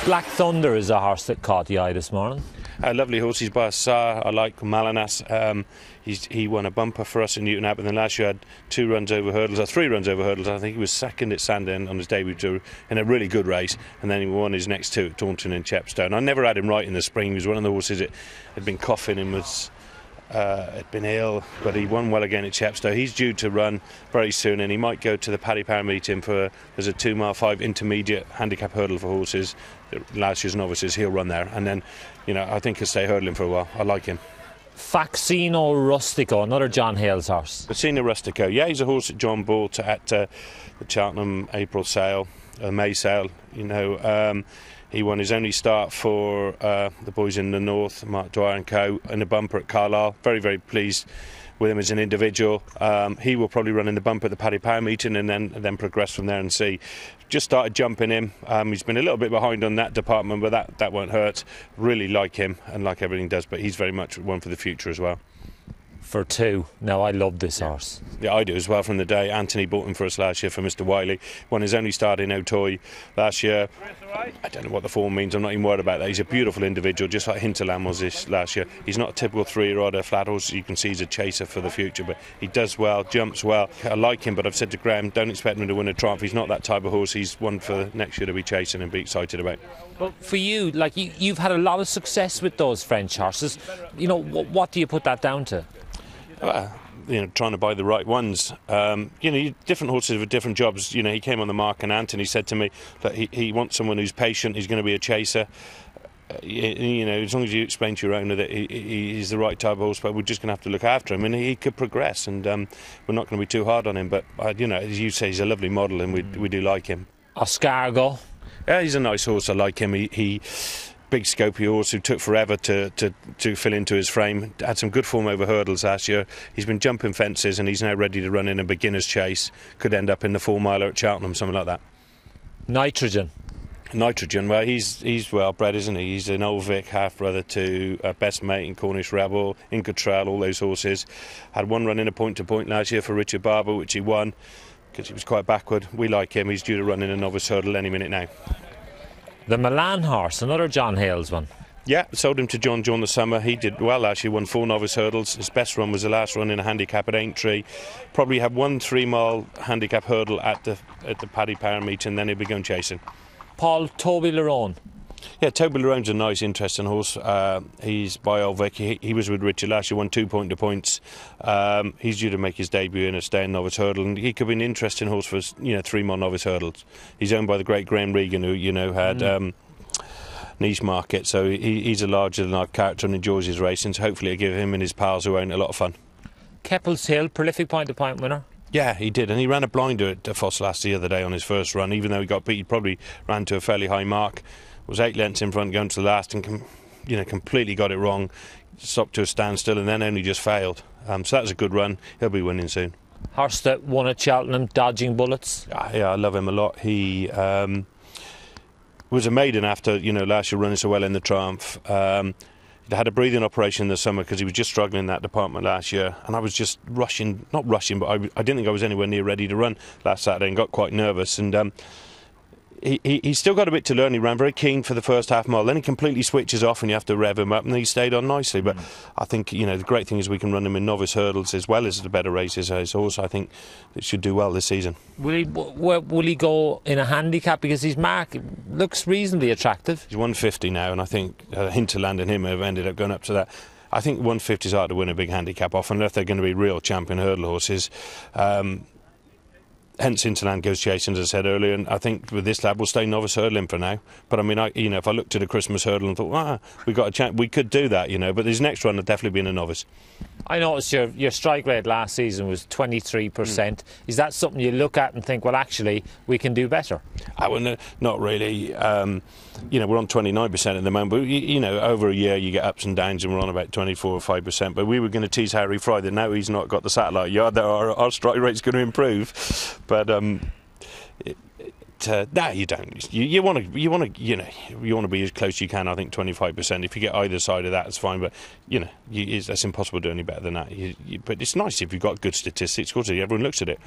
Black Thunder is a horse that caught the eye this morning. A lovely horse. He's by a sire. I like Malinas. He won a bumper for us in Newton Abbot, and then last year had 2 runs over hurdles, or 3 runs over hurdles. I think he was second at Sandon on his debut in a really good race, and then he won his next 2 at Taunton and Chepstow. I never had him right in the spring. He was one of the horses that had been coughing and had been ill, but he won well again at Chepstow. He's due to run very soon, and he might go to the Paddy Power meeting there's a 2 mile 5 intermediate handicap hurdle for horses. Last year's novices, he'll run there, and then I think he'll stay hurdling for a while. I like him. Faxino Rustico, another John Hale's horse. Faxino Rustico, yeah, he's a horse that John bought at the Cheltenham April sale, May sale. He won his only start for the boys in the north, Mark Dwyer and co, in the bumper at Carlisle. Very, very pleased with him as an individual. He will probably run in the bumper at the Paddy Power meeting and then progress from there and see. Just started jumping him. He's been a little bit behind on that department, but that won't hurt. Really like him and like everything does, but he's very much one for the future as well. For 2. Now, I love this horse. Yeah, I do as well from the day. Anthony bought him for us last year for Mr. Wiley. Won his only start in Otoy last year. I don't know what the form means. I'm not even worried about that. He's a beautiful individual, just like Hinterland was this last year. He's not a typical 3-year-old or flat horse. You can see he's a chaser for the future, but he does well, jumps well. I like him, but I've said to Graham, don't expect him to win a triumph. He's not that type of horse. He's one for next year to be chasing and be excited about. But for you, you've had a lot of success with those French horses. What do you put that down to? Trying to buy the right ones. Different horses with different jobs. He came on the mark, and Anthony said to me that he wants someone who's patient. He's going to be a chaser. As long as you explain to your owner that he's the right type of horse, but we're just going to have to look after him, and he could progress. And we're not going to be too hard on him. But as you say, he's a lovely model, and we do like him. Oscargo. Yeah, he's a nice horse. I like him. He big scopy horse who took forever to fill into his frame. Had some good form over hurdles last year. He's been jumping fences, and he's now ready to run in a beginner's chase. Could end up in the 4-miler at Cheltenham, something like that. Nitrogen, well, he's well bred, isn't he? He's an old Vic, half brother to Best Mate in Cornish Rebel, Inca Trail, all those horses. Had one run in a point-to-point last year for Richard Barber, which he won because he was quite backward. We like him. He's due to run in a novice hurdle any minute now. The Milan horse, another John Hale's one. Yeah, sold him to John during the summer. He did well last year, won 4 novice hurdles. His best run was the last run in a handicap at Aintree. Probably had 1 3-mile handicap hurdle at the Paddy Power meeting, then he'll be going chasing. Paul Toby Lerone. Yeah, Toby Lerone's a nice, interesting horse. He's by Old Vic. He was with Richard last year, won 2 point-to-points. He's due to make his debut in a staying novice hurdle, and he could be an interesting horse for 3-mile novice hurdles. He's owned by the great Graham Regan, who had niche market, so he's a larger-than-life character and enjoys his racing. So hopefully it'll give him and his pals who own it a lot of fun. Keppels Hill, prolific point-to-point winner. Yeah, he did, and he ran a blinder at Foss the other day on his first run. Even though he got beat, he probably ran to a fairly high mark. Was 8 lengths in front going to the last, and completely got it wrong. Stopped to a standstill, and then only just failed. So that was a good run. He'll be winning soon. Horse that won at Cheltenham, Dodging Bullets. Yeah, I love him a lot. He was a maiden after last year running so well in the Triumph. He had a breathing operation in the summer because he was just struggling in that department last year, and I was just not rushing, but I didn't think I was anywhere near ready to run last Saturday and got quite nervous. And he's still got a bit to learn. He ran very keen for the first half mile, then he completely switches off and you have to rev him up, and he stayed on nicely. But I think the great thing is we can run him in novice hurdles as well as the better races. His horse, I think, it should do well this season. Will he go in a handicap, because his mark looks reasonably attractive? He's 150 now, and I think Hinterland and him have ended up going up to that. I think 150 is hard to win a big handicap off unless they're going to be real champion hurdle horses. Hence Hinterland goes chasing, as I said earlier, and I think with this lad we'll stay novice hurdling for now. But I mean, if I looked at a Christmas hurdle and thought, we got a chance, we could do that, but his next run would definitely be in a novice. I noticed your strike rate last season was 23%. Is that something you look at and think, well, actually, we can do better? Not really. We're on 29% at the moment, but over a year you get ups and downs, and we're on about 24 or 5%. But we were going to tease Harry Fry that now he's not got the satellite yard, that our strike rate's going to improve. But no, you don't. You want to be as close as you can. I think 25%. If you get either side of that, it's fine. But that's impossible to do any better than that. But it's nice if you've got good statistics. Of course, everyone looks at it.